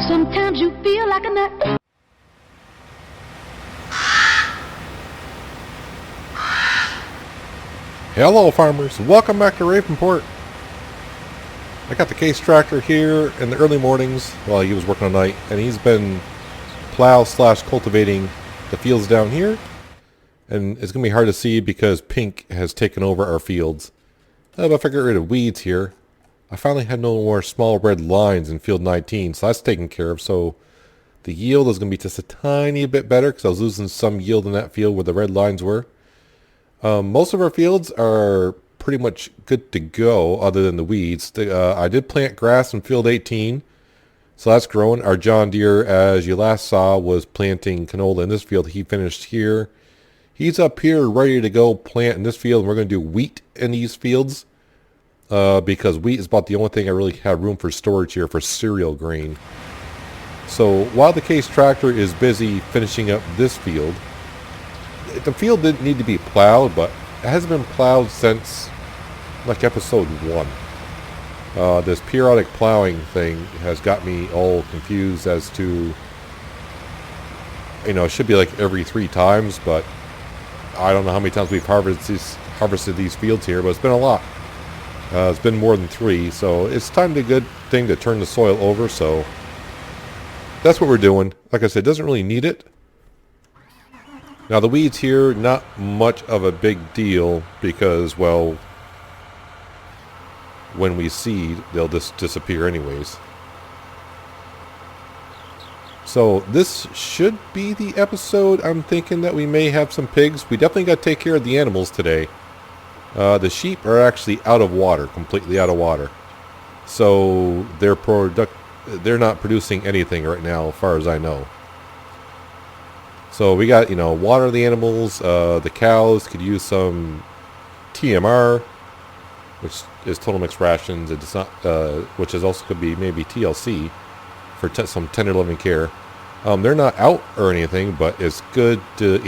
Sometimes you feel like a nut. Hello farmers, welcome back to Ravenport. I got the case tractor here in the early mornings while he was working all night, and he's been plow/cultivating the fields down here. And it's going to be hard to see because pink has taken over our fields. But if I get rid of weeds here, I finally had no more small red lines in field 19, so that's taken care of. So the yield is going to be just a tiny bit better because I was losing some yield in that field where the red lines were. Most of our fields are pretty much good to go other than the weeds. I did plant grass in field 18, so that's growing. Our John Deere, as you last saw, was planting canola in this field. He finished here. He's up here ready to go plant in this field, and we're going to do wheat in these fields because wheat is about the only thing I really have room for storage here for cereal grain. So while the case tractor is busy finishing up this field, the field didn't need to be plowed, but it hasn't been plowed since like episode 1. This periodic plowing thing has got me all confused as to, it should be like every 3 times, but I don't know how many times we've harvested these fields here, but it's been a lot. It's been more than 3, so it's time to good thing to turn the soil over, so that's what we're doing. Like I said, it doesn't really need it. Now the weeds here, not much of a big deal because, well, when we seed, they'll just disappear anyways. So this should be the episode. I'm thinking that we may have some pigs. We definitely got to take care of the animals today. The sheep are actually out of water, completely out of water. So they're not producing anything right now, as far as I know. So we got, water the animals. The cows could use some TMR, which is total mixed rations. It does not, which is also could be maybe TLC for some tender loving care. They're not out or anything, but it's good to,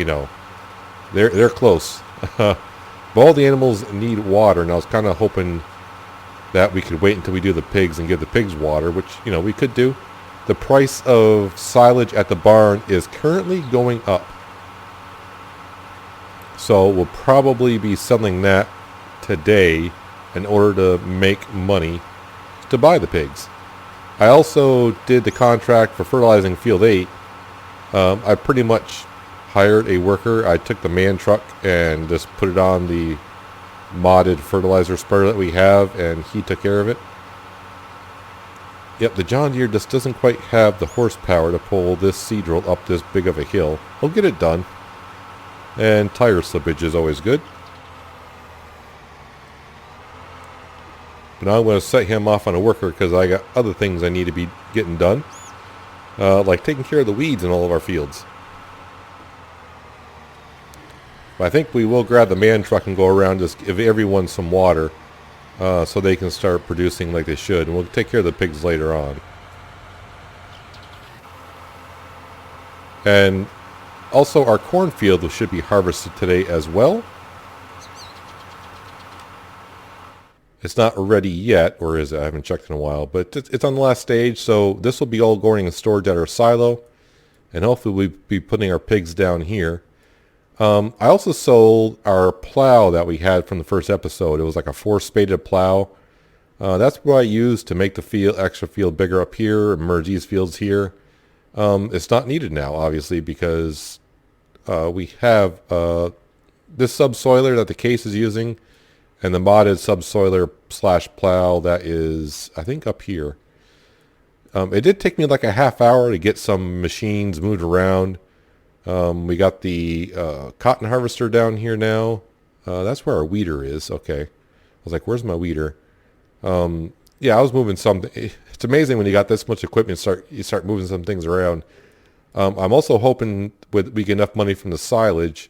they're close. But all the animals need water, and I was kind of hoping that we could wait until we do the pigs and give the pigs water, which, we could do. The price of silage at the barn is currently going up. So we'll probably be selling that today in order to make money to buy the pigs. I also did the contract for fertilizing field 8. I pretty much hired a worker. I took the man truck and just put it on the modded fertilizer spreader that we have, and he took care of it. Yep, the John Deere just doesn't quite have the horsepower to pull this Seadrill up this big of a hill. He'll get it done. And tire slippage is always good. But now I'm going to set him off on a worker because I got other things I need to be getting done. Like taking care of the weeds in all of our fields. But I think we will grab the man truck and go around, just give everyone some water. So they can start producing like they should. And we'll take care of the pigs later on. And also our cornfield should be harvested today as well. It's not ready yet, or is it? I haven't checked in a while. But it's on the last stage, so this will be all going in storage at our silo. And hopefully we'll be putting our pigs down here. I also sold our plow that we had from the first episode. It was like a 4-spaded plow. That's what I used to make the extra field bigger up here and merge these fields here. It's not needed now, obviously, because we have this subsoiler that the case is using and the modded subsoiler / plow that is, I think, up here. It did take me like a half hour to get some machines moved around. We got the cotton harvester down here now. That's where our weeder is. Okay. I was like, where's my weeder? Yeah, I was moving something. It's amazing when you got this much equipment, you start moving some things around. I'm also hoping we get enough money from the silage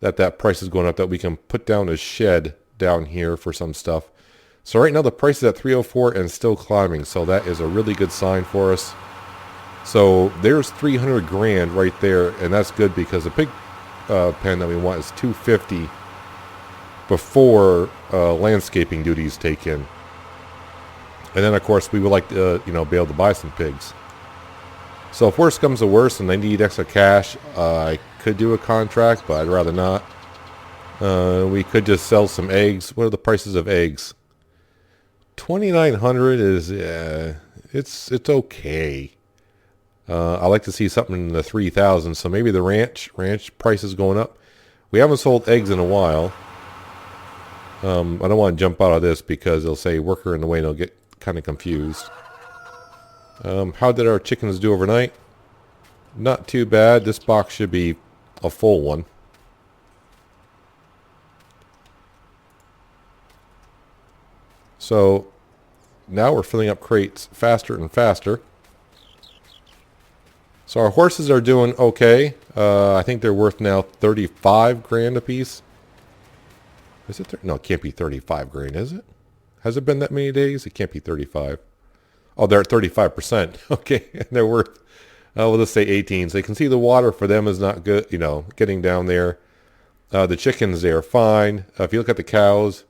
that price is going up, that we can put down a shed down here for some stuff. So right now the price is at 304 and still climbing. So that is a really good sign for us. So there's 300 grand right there, and that's good because the pig pen that we want is 250 before landscaping duties take in. And then of course we would like to be able to buy some pigs. So if worse comes to worse and they need extra cash, I could do a contract, but I'd rather not. We could just sell some eggs. What are the prices of eggs? 2,900 is it's okay. I like to see something in the 3,000. So maybe the ranch price is going up. We haven't sold eggs in a while. I don't want to jump out of this because they'll say worker in the way and they'll get kind of confused. How did our chickens do overnight? Not too bad. This box should be a full one. So now we're filling up crates faster and faster. So our horses are doing okay. I think they're worth now 35 grand a piece. Is it? No, it can't be 35 grand, is it? Has it been that many days? It can't be 35. Oh, they're at 35%. Okay, and they're worth, we'll just say 18. So you can see the water for them is not good, you know, getting down there. The chickens, they are fine. If you look at the cows,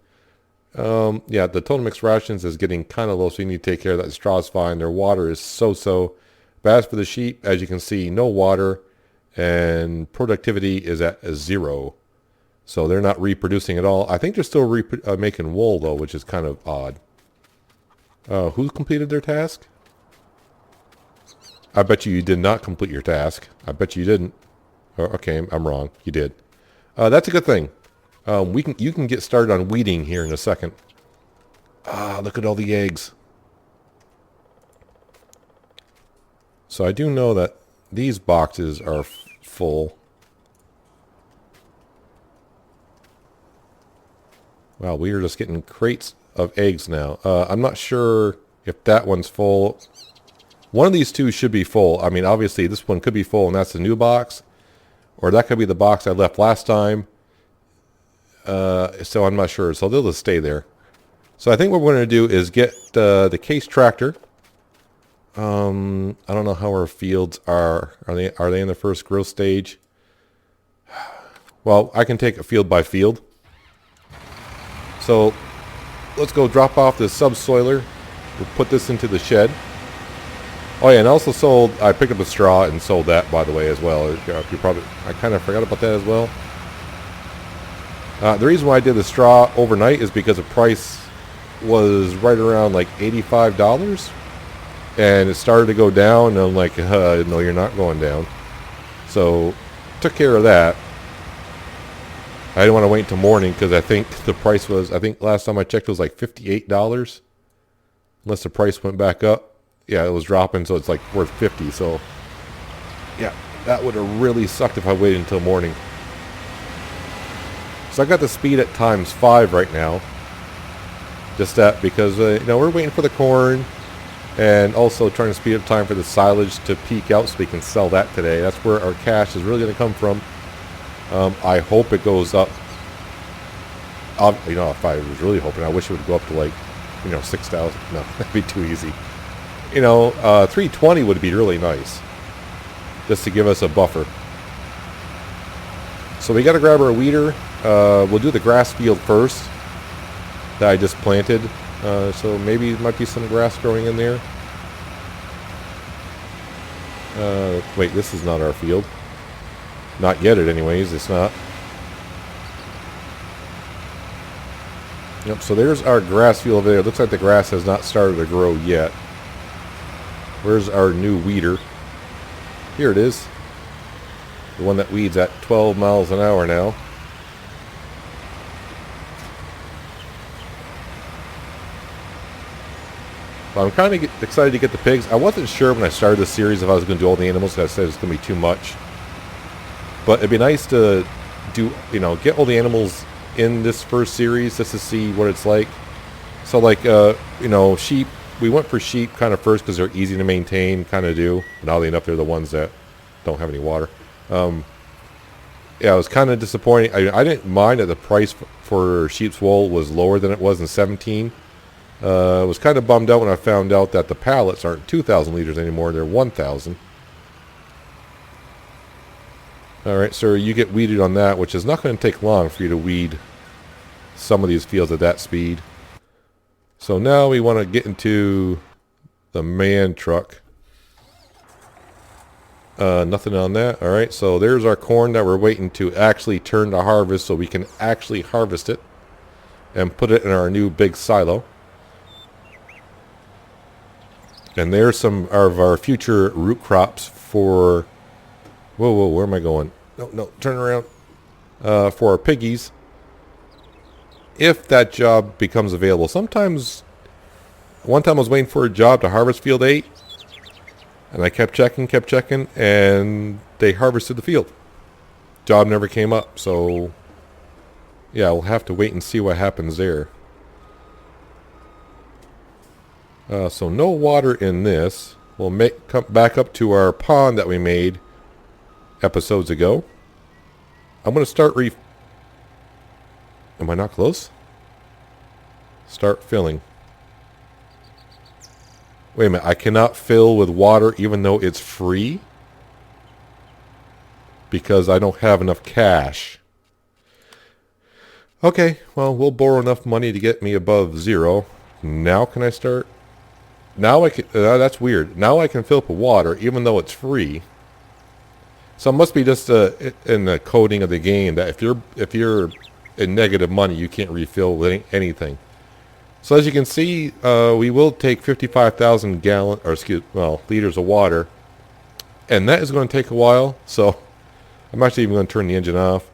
yeah, the total mixed rations is getting kind of low, so you need to take care of that. The straw's fine. Their water is so-so. But as for the sheep, as you can see, no water, and productivity is at 0. So they're not reproducing at all. I think they're still making wool, though, which is kind of odd. Who completed their task? I bet you did not complete your task. I bet you didn't. Oh, okay, I'm wrong. You did. That's a good thing. You can get started on weeding here in a second. Look at all the eggs. So I do know that these boxes are full. Wow, we are just getting crates of eggs now. I'm not sure if that one's full. One of these two should be full. I mean, obviously this one could be full and that's the new box. Or that could be the box I left last time. So I'm not sure. So they'll just stay there. So I think what we're going to do is get the case tractor. I don't know how our fields are. Are they in the first growth stage? Well, I can take it field by field. So let's go drop off this subsoiler. We'll put this into the shed. Oh yeah, and also I picked up the straw and sold that, by the way, as well. I kind of forgot about that as well. The reason why I did the straw overnight is because the price was right around like $85. And it started to go down, and I'm like, no, you're not going down. So, took care of that. I didn't want to wait until morning because I think the price was, I think last time I checked it was like $58. Unless the price went back up. Yeah, it was dropping, so it's like worth 50. So, yeah, that would have really sucked if I waited until morning. So I got the speed at ×5 right now. Just that because, you know, we're waiting for the corn. And also trying to speed up time for the silage to peak out so we can sell that today. That's where our cash is really going to come from. I hope it goes up. You know, if I was really hoping, I wish it would go up to like, you know, 6,000. No, that'd be too easy. You know, 320 would be really nice. Just to give us a buffer. So we got to grab our weeder. We'll do the grass field first that I just planted. So maybe there might be some grass growing in there. Wait, this is not our field. Not yet, anyways. It's not. Yep, so there's our grass field over there. It looks like the grass has not started to grow yet. Where's our new weeder? Here it is. The one that weeds at 12 miles an hour now. I'm kind of excited to get the pigs. I wasn't sure when I started this series if I was going to do all the animals because I said it's going to be too much. But it'd be nice to do, you know, get all the animals in this first series just to see what it's like. So like, you know, sheep, we went for sheep kind of first because they're easy to maintain, kind of do. And oddly enough, they're the ones that don't have any water. Yeah, it was kind of disappointing. I didn't mind that the price for sheep's wool was lower than it was in 17. I was kind of bummed out when I found out that the pallets aren't 2,000 liters anymore. They're 1,000. Alright, so you get weeded on that, which is not going to take long for you to weed some of these fields at that speed. So now we want to get into the man truck. Nothing on that. All right, so there's our corn that we're waiting to actually turn to harvest so we can actually harvest it and put it in our new big silo. And there's some of our future root crops for... Whoa, where am I going? No, turn around. For our piggies. If that job becomes available. Sometimes... One time I was waiting for a job to harvest field 8. And I kept checking, and they harvested the field. Job never came up, so... Yeah, we'll have to wait and see what happens there. So no water in this. We'll come back up to our pond that we made episodes ago. I'm going to start Am I not close? Start filling. Wait a minute, I cannot fill with water even though it's free? Because I don't have enough cash. Okay, well, we'll borrow enough money to get me above 0. Now can I start? Now I can... that's weird. Now I can fill up with water even though it's free. So it must be just in the coding of the game that if you're in negative money, you can't refill with anything. So as you can see, we will take 55,000 liters of water, and that is going to take a while. So I'm actually even going to turn the engine off.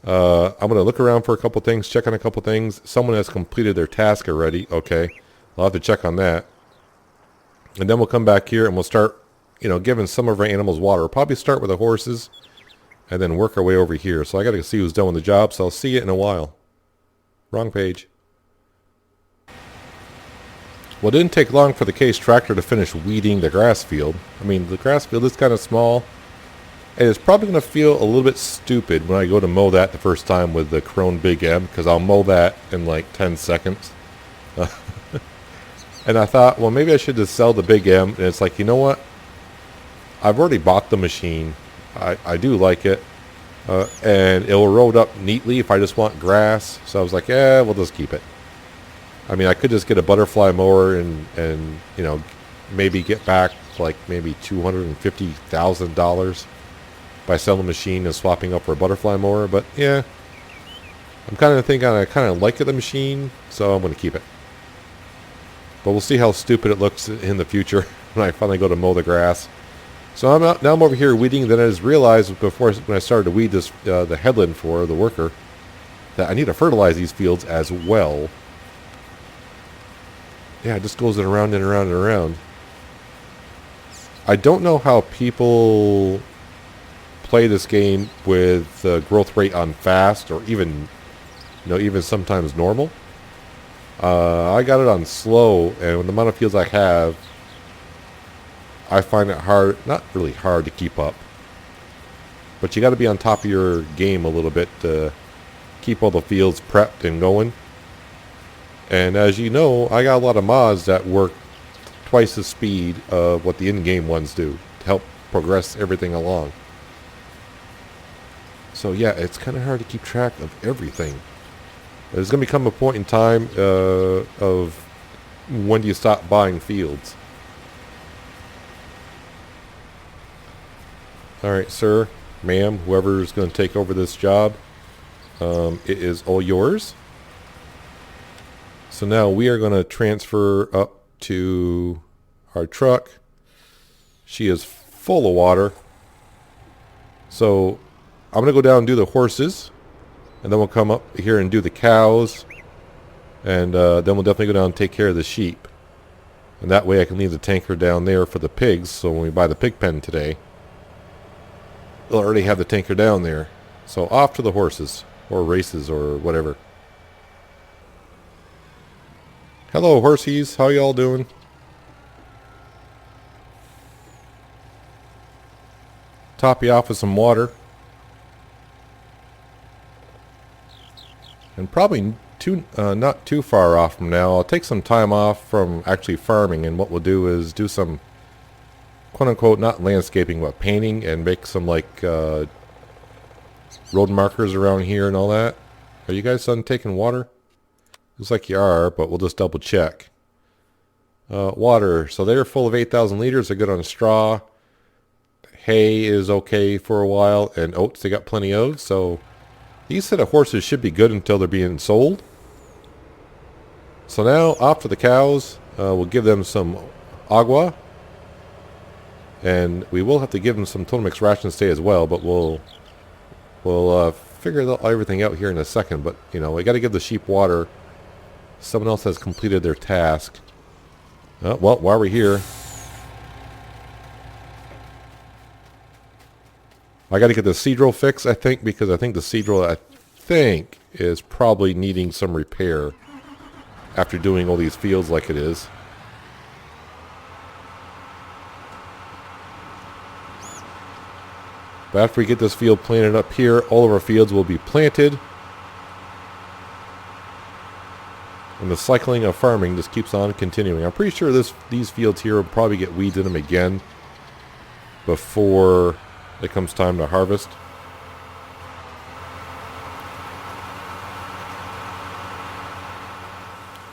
I'm going to look around for a couple things, check on a couple things. Someone has completed their task already. Okay, I'll have to check on that, and then we'll come back here and we'll start, giving some of our animals water. We'll probably start with the horses, and then work our way over here. So I got to see who's done with the job. So I'll see you in a while. Wrong page. Well, it didn't take long for the Case tractor to finish weeding the grass field. I mean, the grass field is kind of small. And it's probably going to feel a little bit stupid when I go to mow that the first time with the Krone Big M, because I'll mow that in like 10 seconds. And I thought, well, maybe I should just sell the Big M. And it's like, you know what? I've already bought the machine. I do like it. And it will roll up neatly if I just want grass. So I was like, yeah, we'll just keep it. I mean, I could just get a butterfly mower and maybe get back like maybe $250,000 by selling the machine and swapping up for a butterfly mower. But yeah, I'm kind of thinking I kind of like the machine, so I'm going to keep it. But we'll see how stupid it looks in the future when I finally go to mow the grass. So now I'm over here weeding. Then I just realized when I started to weed this the headland for the worker that I need to fertilize these fields as well. Yeah, it just goes around and around and around. I don't know how people play this game with the growth rate on fast or even sometimes normal. I got it on slow, and with the amount of fields I have, I find it hard, not really hard to keep up. But you got to be on top of your game a little bit to keep all the fields prepped and going. And as you know, I got a lot of mods that work twice the speed of what the in-game ones do to help progress everything along. So yeah, it's kind of hard to keep track of everything. There's going to become a point in time of when do you stop buying fields. Alright, sir, ma'am, whoever's going to take over this job, it is all yours. So now we are going to transfer up to our truck. She is full of water. So I'm going to go down and do the horses. And then we'll come up here and do the cows. And then we'll definitely go down and take care of the sheep. And that way I can leave the tanker down there for the pigs. So when we buy the pig pen today, they'll already have the tanker down there. So off to the horses. Or races or whatever. Hello, horsies. How y'all doing? Top you off with some water. And probably not too far off from now, I'll take some time off from actually farming, and what we'll do is do some quote-unquote, not landscaping, but painting, and make some like road markers around here and all that. Are you guys done taking water? Looks like you are, but we'll just double check. Water. So they're full of 8,000 liters. They're good on straw, hay is okay for a while, and oats they got plenty of. So these set of horses should be good until they're being sold. So now off to the cows. We'll give them some agua. And we will have to give them some total mix rations today as well, but we'll figure everything out here in a second. But, you know, we got to give the sheep water. Someone else has completed their task. Well, while we're here, I got to get the Seadrill fixed, I think, because I think the Seadrill, is probably needing some repair after doing all these fields like it is. But after we get this field planted up here, all of our fields will be planted. And the cycling of farming just keeps on continuing. I'm pretty sure these fields here will probably get weeds in them again before it comes time to harvest.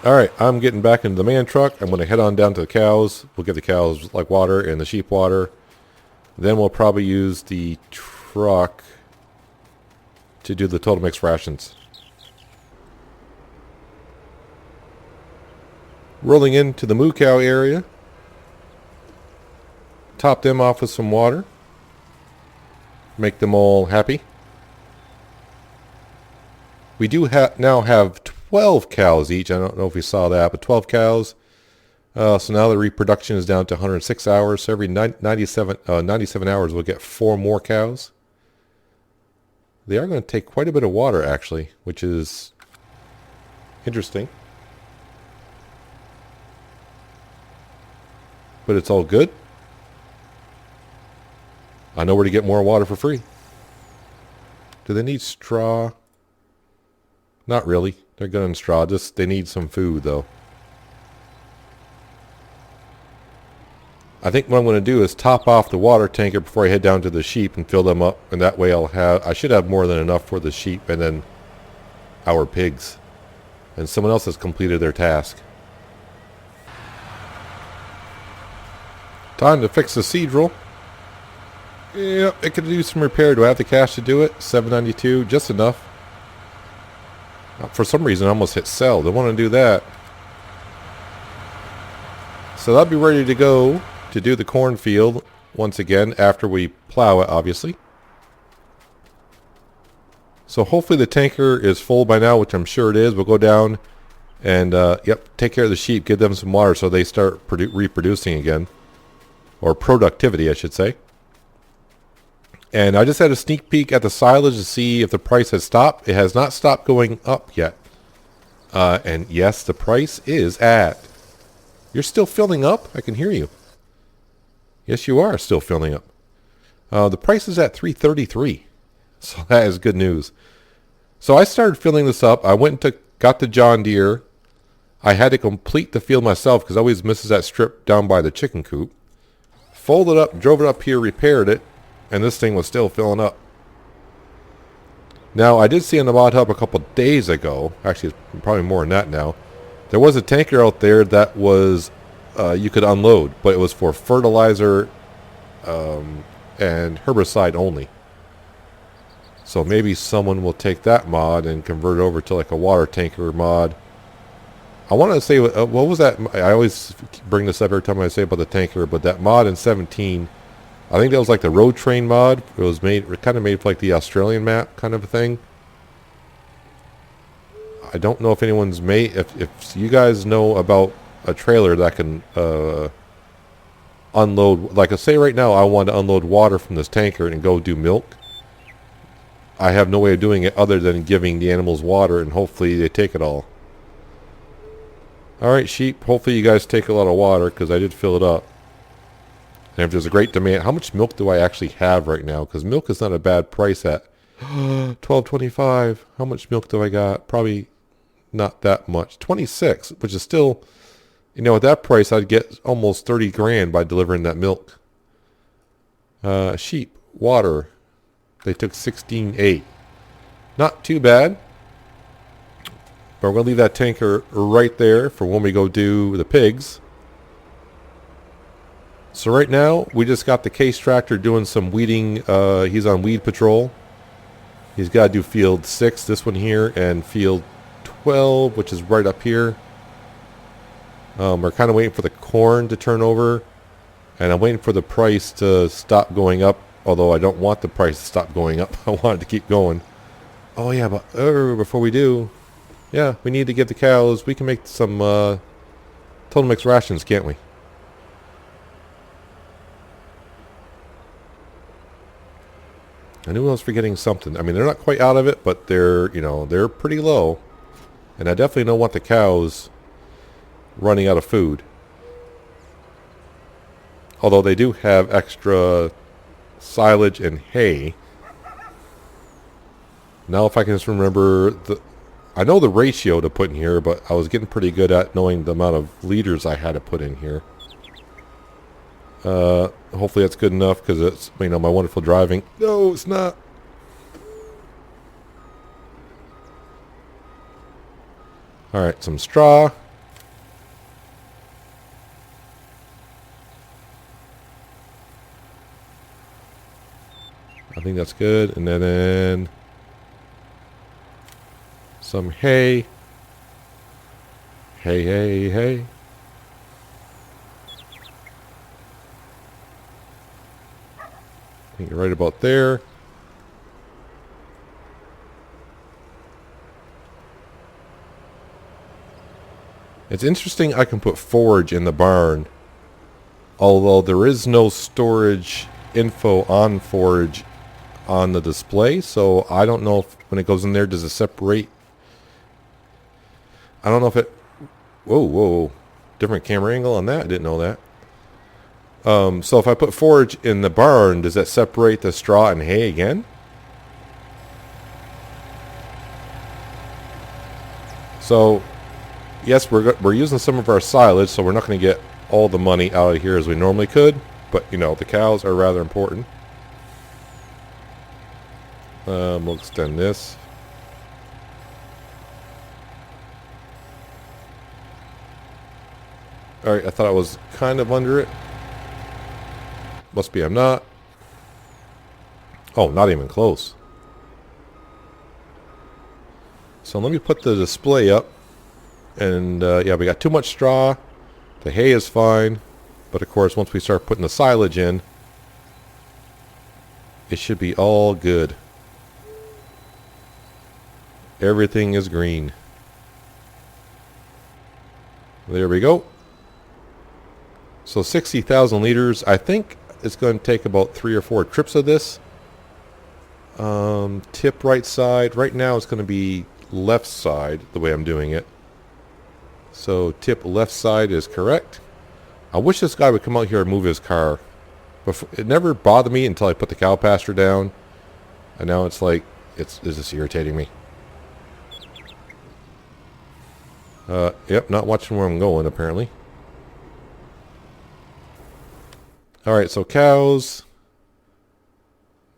Alright, I'm getting back into the man truck. I'm going to head on down to the cows. We'll get the cows like water and the sheep water. Then we'll probably use the truck to do the total mix rations. Rolling into the moo cow area. Top them off with some water. Make them all happy. We do now have 12 cows each. I don't know if you saw that, but 12 cows. So now the reproduction is down to 106 hours. So every 97 hours we'll get 4 more cows. They are going to take quite a bit of water actually, which is interesting. But it's all good. I know where to get more water for free. Do they need straw? Not really. They're good on straw. Just they need some food though. I think what I'm going to do is top off the water tanker before I head down to the sheep and fill them up, and that way I should have more than enough for the sheep and then our pigs. And someone else has completed their task. Time to fix the Seadrill. Yeah, it could do some repair. Do I have the cash to do it? $7.92, just enough. For some reason I almost hit sell. Don't want to do that. So I'll be ready to go to do the cornfield once again after we plow it, obviously. So hopefully the tanker is full by now, which I'm sure it is. We'll go down and take care of the sheep, give them some water so they start reproducing again, or productivity I should say. And I just had a sneak peek at the silage to see if the price has stopped. It has not stopped going up yet. And yes, the price is at... You're still filling up? I can hear you. Yes, you are still filling up. The price is at $3.33. So that is good news. So I started filling this up. I went and got the John Deere. I had to complete the field myself because I always misses that strip down by the chicken coop. Folded up, drove it up here, repaired it, and this thing was still filling up. Now, I did see on the mod hub a couple days ago, actually it's probably more than that now, there was a tanker out there that was, you could unload, but it was for fertilizer and herbicide only. So maybe someone will take that mod and convert it over to like a water tanker mod. I want to say, what was that? I always bring this up every time I say about the tanker, but that mod in 17, I think that was like the road train mod. It was kind of made for like the Australian map kind of a thing. I don't know if anyone's made, if you guys know about a trailer that can unload, like I say right now, I want to unload water from this tanker and go do milk. I have no way of doing it other than giving the animals water, and hopefully they take it all. Alright, sheep, hopefully you guys take a lot of water, because I did fill it up. And if there's a great demand, how much milk do I actually have right now? Because milk is not a bad price at $12.25. How much milk do I got? Probably not that much. 26, which is still, you know, at that price I'd get almost 30 grand by delivering that milk. Sheep, water, they took 16.8. Not too bad. But we're going to leave that tanker right there for when we go do the pigs. So right now, we just got the case tractor doing some weeding. He's on weed patrol. He's got to do field 6, this one here, and field 12, which is right up here. We're kind of waiting for the corn to turn over. And I'm waiting for the price to stop going up. Although I don't want the price to stop going up. I want it to keep going. Oh yeah, but before we do, yeah, we need to get the cows. We can make some total mix rations, can't we? I knew I was forgetting something. I mean, they're not quite out of it, but they're, you know, they're pretty low. And I definitely don't want the cows running out of food. Although they do have extra silage and hay. Now if I can just remember, I know the ratio to put in here, but I was getting pretty good at knowing the amount of liters I had to put in here. Hopefully that's good enough because it's, you know, my wonderful driving. No, it's not. Alright, some straw. I think that's good. And then some hay. Hay. I think you're right about there. It's interesting I can put forage in the barn. Although there is no storage info on forage on the display. So I don't know if when it goes in there, does it separate? I don't know if it... Whoa. Different camera angle on that. I didn't know that. So if I put forage in the barn, does that separate the straw and hay again? So, yes, we're using some of our silage, so we're not going to get all the money out of here as we normally could. But, you know, the cows are rather important. We'll extend this. Alright, I thought I was kind of under it. Must be I'm not. Oh, not even close. So let me put the display up. And yeah, we got too much straw. The hay is fine. But of course, once we start putting the silage in, it should be all good. Everything is green. There we go. So 60,000 liters. I think it's going to take about 3 or 4 trips of this. Tip right side. Right now it's going to be left side the way I'm doing it. So tip left side is correct. I wish this guy would come out here and move his car. It never bothered me until I put the cow pasture down. And now it's like, it's just irritating me. Yep, not watching where I'm going apparently. Alright, so cows.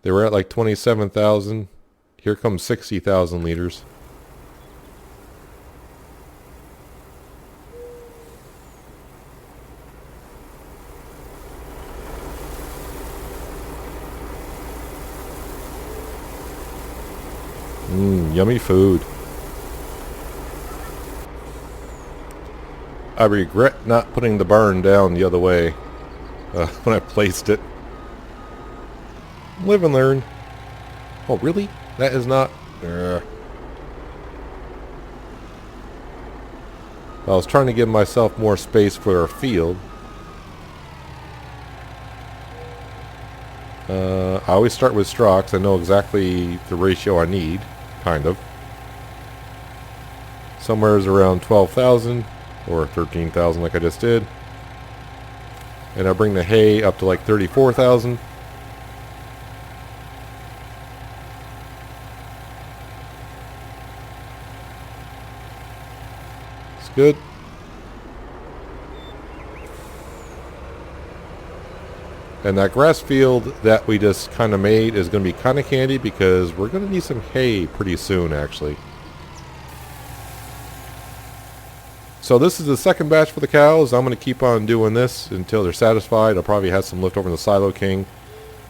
They were at like 27,000. Here comes 60,000 liters. Yummy food. I regret not putting the barn down the other way when I placed it. Live and learn. Oh, really? That is not... I was trying to give myself more space for our field. I always start with straw because I know exactly the ratio I need, kind of. Somewhere is around 12,000 or 13,000 like I just did. And I bring the hay up to like 34,000. It's good. And that grass field that we just kind of made is going to be kind of handy because we're going to need some hay pretty soon, actually. So this is the second batch for the cows. I'm going to keep on doing this until they're satisfied. I'll probably have some left over in the Silo King.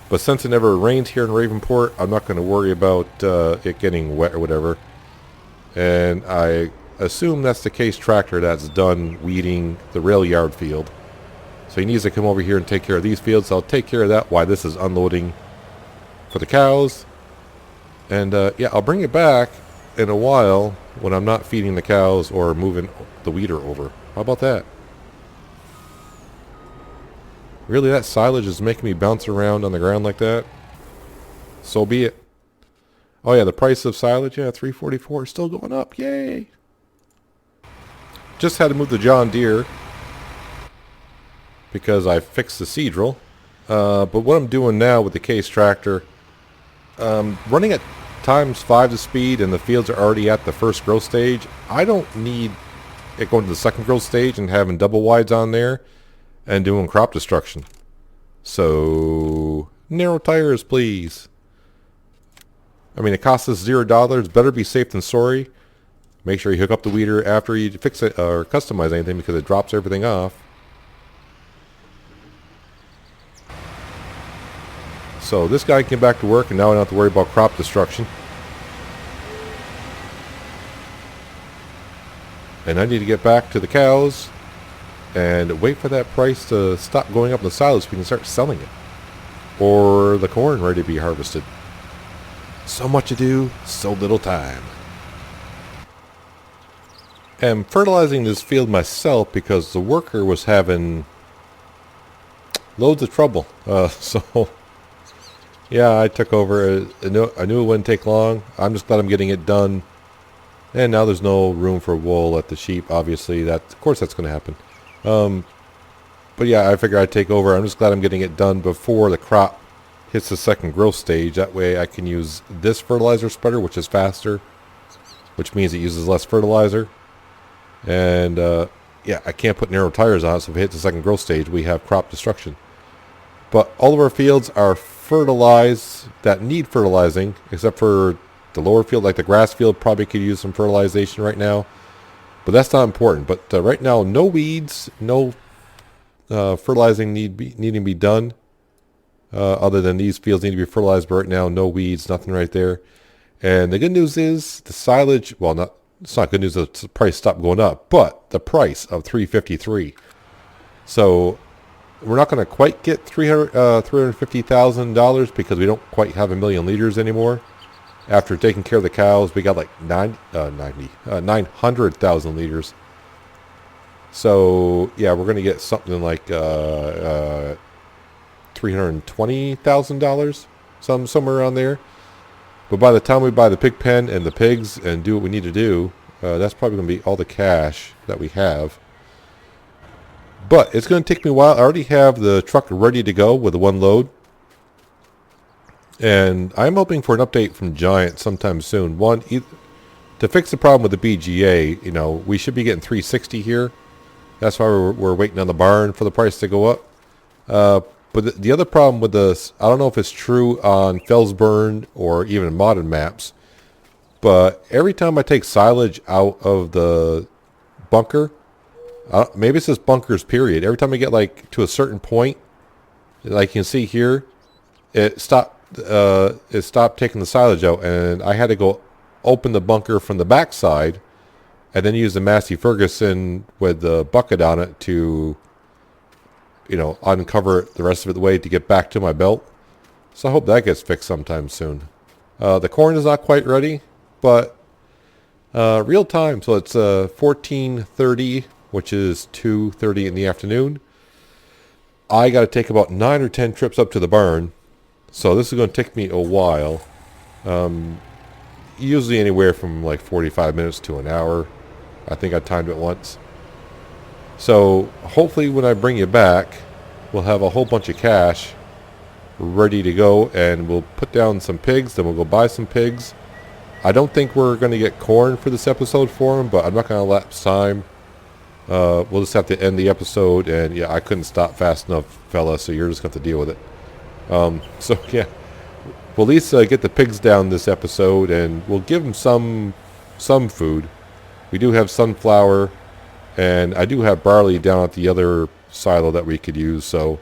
But since it never rains here in Ravenport, I'm not going to worry about it getting wet or whatever. And I assume that's the case tractor that's done weeding the rail yard field. So he needs to come over here and take care of these fields. So I'll take care of that while this is unloading for the cows. And yeah, I'll bring it back in a while when I'm not feeding the cows or moving the weeder over. How about that? Really, that silage is making me bounce around on the ground like that? So be it. Oh yeah, the price of silage, yeah, $3.44, still going up. Yay! Just had to move the John Deere because I fixed the Seadrill. But what I'm doing now with the case tractor, running at times 5 the speed and the fields are already at the first growth stage. I don't need it going to the second growth stage and having double wides on there and doing crop destruction. So narrow tires, please. I mean, it costs us $0. Better be safe than sorry. Make sure you hook up the weeder after you fix it or customize anything because it drops everything off. So this guy came back to work and now I don't have to worry about crop destruction. And I need to get back to the cows and wait for that price to stop going up in the silos so we can start selling it. Or the corn ready to be harvested. So much to do, so little time. I'm fertilizing this field myself because the worker was having loads of trouble. So yeah, I took over. I knew it wouldn't take long. I'm just glad I'm getting it done. And now there's no room for wool at the sheep, obviously. Of course that's going to happen. But yeah, I figure I'd take over. I'm just glad I'm getting it done before the crop hits the second growth stage. That way I can use this fertilizer spreader, which is faster, which means it uses less fertilizer. And yeah, I can't put narrow tires on it, so if it hits the second growth stage, we have crop destruction. But all of our fields are fertilized that need fertilizing, except for the lower field, like the grass field probably could use some fertilization right now. But that's not important. But right now, no weeds, no fertilizing needing to be done. Other than these fields need to be fertilized, but right now, no weeds, nothing right there. And the good news is the silage, well, it's not good news that the price stopped going up, but the price of $353. So we're not going to quite get $350,000 because we don't quite have 1 million liters anymore. After taking care of the cows, we got like 900,000 liters. So yeah, we're going to get something like $320,000, somewhere around there. But by the time we buy the pig pen and the pigs and do what we need to do, that's probably going to be all the cash that we have. But it's going to take me a while. I already have the truck ready to go with the one load. And I'm hoping for an update from Giant sometime soon. To fix the problem with the BGA, we should be getting 360 here. That's why we're waiting on the barn for the price to go up. But the other problem with this, I don't know if it's true on Felsburn or even modern maps, but every time I take silage out of the bunker, maybe it's just bunkers period. Every time I get like to a certain point, like you can see here, it stopped taking the silage out, and I had to go open the bunker from the backside and then use the Massey Ferguson with the bucket on it to uncover the rest of it the way to get back to my belt. So I hope that gets fixed sometime soon. The corn is not quite ready, but real time. So it's 14:30, which is 2:30 in the afternoon. I got to take about 9 or 10 trips up to the barn. So this is going to take me a while. Usually anywhere from like 45 minutes to an hour. I think I timed it once. So hopefully when I bring you back, we'll have a whole bunch of cash ready to go, and we'll put down some pigs, then we'll go buy some pigs. I don't think we're going to get corn for this episode for them, but I'm not going to lapse time. We'll just have to end the episode, and yeah, I couldn't stop fast enough, fella, so you're just going to have to deal with it. So yeah, we'll at least get the pigs down this episode, and we'll give them some food. We do have sunflower And I do have barley down at the other silo that we could use, so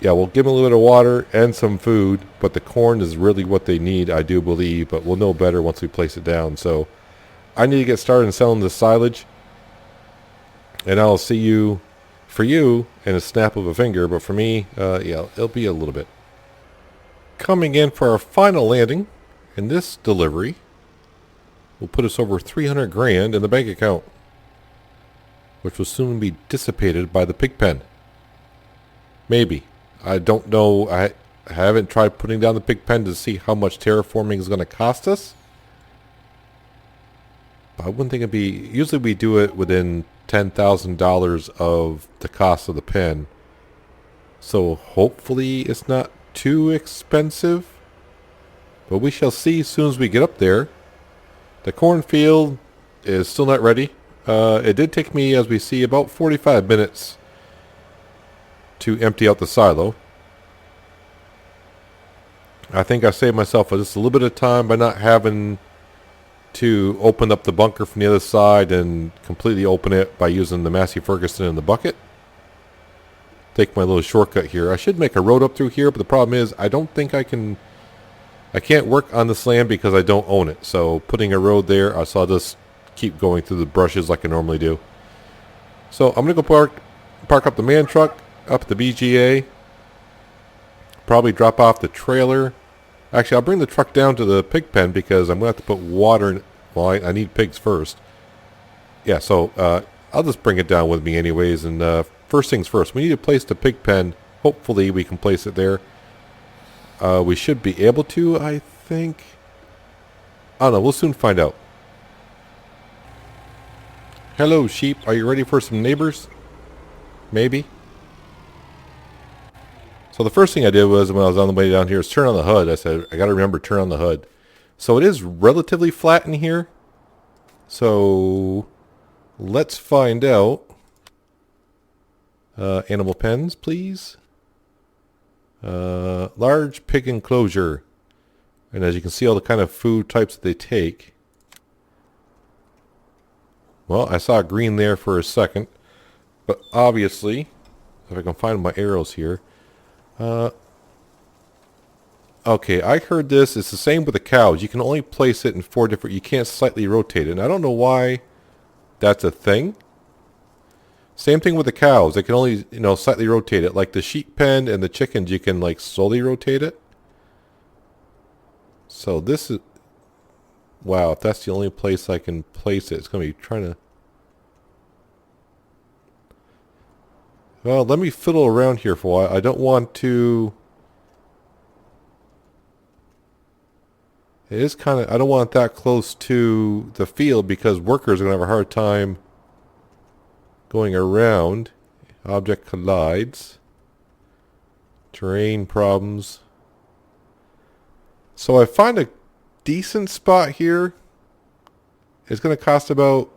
yeah, we'll give them a little bit of water and some food, but the corn is really what they need, I do believe, but we'll know better once we place it down. So I need to get started in selling the silage, and I'll see you, for you, in a snap of a finger, but for me, yeah, it'll be a little bit. Coming in for our final landing, and this delivery will put us over 300 grand in the bank account, which will soon be dissipated by the pig pen. Maybe. I don't know. I haven't tried putting down the pig pen to see how much terraforming is going to cost us. But I wouldn't think it'd be... Usually we do it within $10,000 of the cost of the pen. So hopefully it's not too expensive. But we shall see as soon as we get up there. The cornfield is still not ready. It did take me, as we see, about 45 minutes to empty out the silo. I think I saved myself just a little bit of time by not having to open up the bunker from the other side and completely open it by using the Massey Ferguson in the bucket. Take my little shortcut here. I should make a road up through here, but the problem is I don't think I can... I can't work on this land because I don't own it. So putting a road there, I saw this keep going through the brushes like I normally do. So I'm going to go park up the man truck up at the BGA. Probably drop off the trailer. Actually, I'll bring the truck down to the pig pen because I'm going to have to put water in. Well, I need pigs first. Yeah, so I'll just bring it down with me anyways. And first things first, we need to place the pig pen. Hopefully we can place it there. We should be able to, I think. I don't know. We'll soon find out. Hello, sheep. Are you ready for some neighbors? Maybe. So the first thing I did was, when I was on the way down here, is turn on the hood. I said, I got to remember to turn on the hood. So it is relatively flat in here. So let's find out. Animal pens, please. Large pig enclosure. And as you can see, all the kind of food types that they take. Well, I saw green there for a second. But obviously, if I can find my arrows here. Okay, I heard this. It's the same with the cows. You can only place it in 4 different... You can't slightly rotate it. And I don't know why that's a thing. Same thing with the cows. They can only, slightly rotate it. Like the sheep pen and the chickens, you can, like, slowly rotate it. So this is... Wow, if that's the only place I can place it, it's going to be trying to... Well, let me fiddle around here for a while. I don't want to... It is kind of... I don't want it that close to the field because workers are going to have a hard time going around. Object collides. Terrain problems. So I find a decent spot here. It's going to cost about...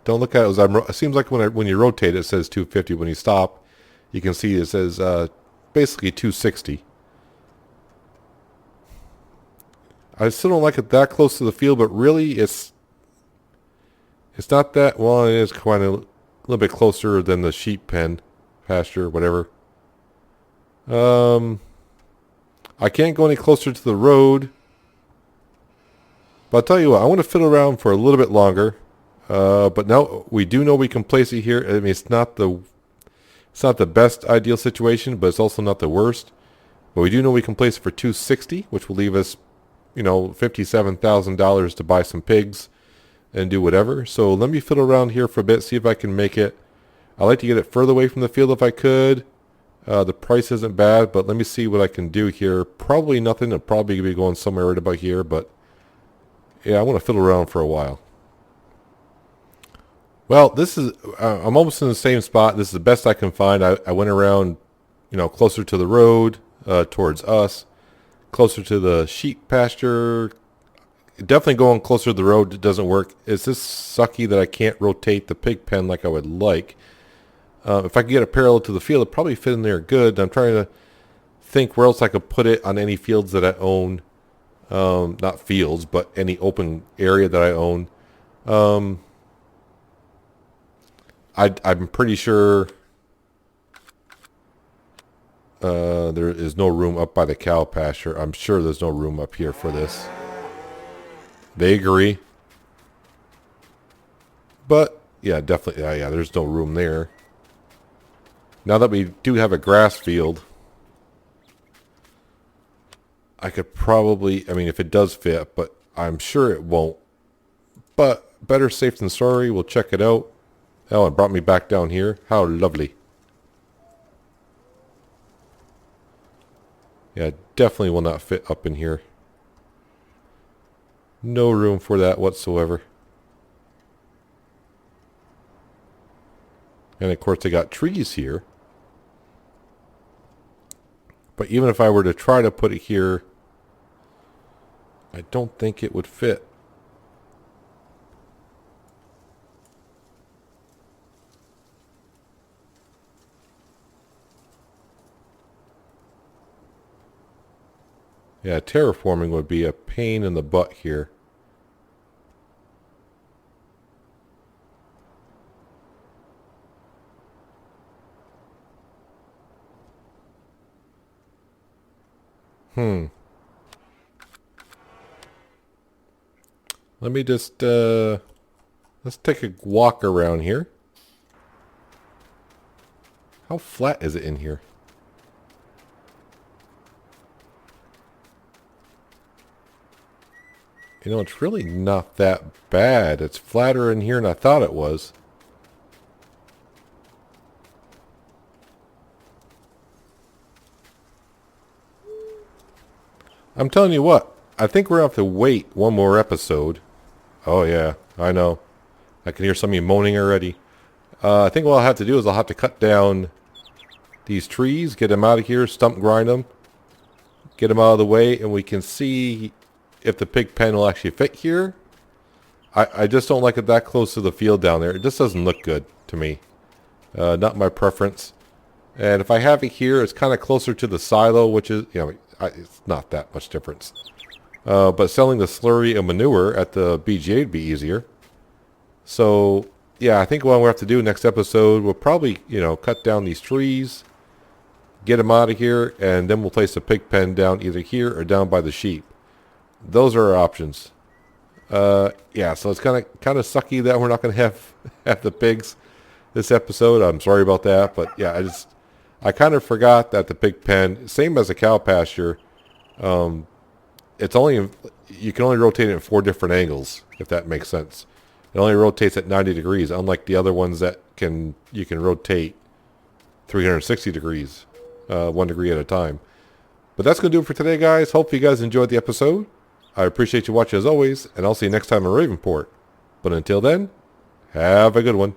Don't look at it as it seems like when you rotate it says 250. When you stop, you can see it says basically 260. I still don't like it that close to the field, but really it's not that... Well, it is kind of a little bit closer than the sheep pen, pasture, whatever. I can't go any closer to the road. But I'll tell you what, I want to fiddle around for a little bit longer. But now we do know we can place it here. I mean, it's not the best ideal situation, but it's also not the worst. But we do know we can place it for 260, which will leave us, $57,000 to buy some pigs and do whatever. So let me fiddle around here for a bit, see if I can make it. I like to get it further away from the field if I could. The price isn't bad, but let me see what I can do here. Probably nothing. I'll probably be going somewhere right about here, but yeah, I want to fiddle around for a while. Well, this is, I'm almost in the same spot. This is the best I can find. I went around, closer to the road, towards us, closer to the sheep pasture. Definitely going closer to the road doesn't work. It's just sucky that I can't rotate the pig pen like I would like. If I could get it parallel to the field, it'd probably fit in there good. I'm trying to think where else I could put it on any fields that I own. Not fields, but any open area that I own. I'm pretty sure there is no room up by the cow pasture. I'm sure there's no room up here for this. They agree. But, yeah, definitely, yeah, there's no room there. Now that we do have a grass field, I could probably, I mean, if it does fit, but I'm sure it won't. But better safe than sorry. We'll check it out. Oh, it brought me back down here. How lovely. Yeah, definitely will not fit up in here. No room for that whatsoever. And of course they got trees here. But even if I were to try to put it here, I don't think it would fit. Yeah, terraforming would be a pain in the butt here. Let me just, let's take a walk around here. How flat is it in here? You know, it's really not that bad. It's flatter in here than I thought it was. I'm telling you what, I think we're going to have to wait one more episode. Oh yeah, I know. I can hear some of you moaning already. I think what I'll have to do is I'll have to cut down these trees, get them out of here, stump grind them, get them out of the way, and we can see if the pig pen will actually fit here. I just don't like it that close to the field down there. It just doesn't look good to me. Not my preference. And if I have it here, it's kind of closer to the silo, which is, you know, it's not that much difference. But selling the slurry and manure at the BGA would be easier. So, yeah, I think what we'll have to do next episode, we'll probably, you know, cut down these trees, get them out of here, and then we'll place the pig pen down either here or down by the sheep. Those are our options. Yeah, so it's kind of sucky that we're not going to have the pigs this episode. I'm sorry about that, but yeah, I kind of forgot that the pig pen, same as a cow pasture, it's only, you can only rotate it in 4 different angles, if that makes sense. It only rotates at 90 degrees, unlike the other ones that you can rotate 360 degrees, 1 degree at a time. But that's going to do it for today, guys. Hope you guys enjoyed the episode. I appreciate you watching as always, and I'll see you next time in Ravenport. But until then, have a good one.